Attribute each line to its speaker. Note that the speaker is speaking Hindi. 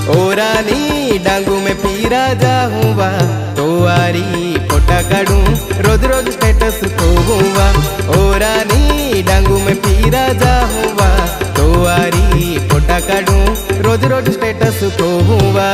Speaker 1: ओरानी डांगू में पीरा जाऊँगा तो आरी फोटा काढूं रोज रोज स्टेटस को हुआ। ओरानी डांगू में पीरा जाऊँगा तो आरी फोटा काढूं रोज रोज स्टेटस को हुआ।